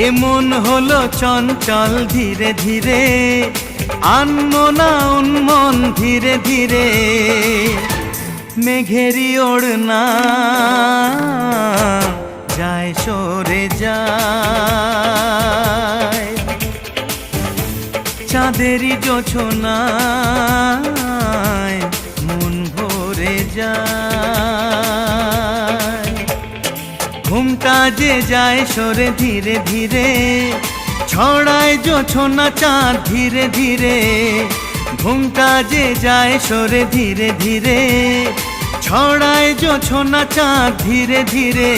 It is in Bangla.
এমন হলো চঞ্চল ধীরে ধীরে, আনমনা উন্মন ধীরে ধীরে। মেঘেরি ওড়না যায় সরে যায়, চাঁদেরই জোছনায় মন ভরে যায়। ঘুমটা যে যায় সরে ধীরে ধীরে, ছড়ায় জোছনা চাঁদ ধীরে ধীরে। ঘুমটা যে যায় সরে ধীরে ধীরে, ছড়ায় জোছনা চাঁদ ধীরে ধীরে।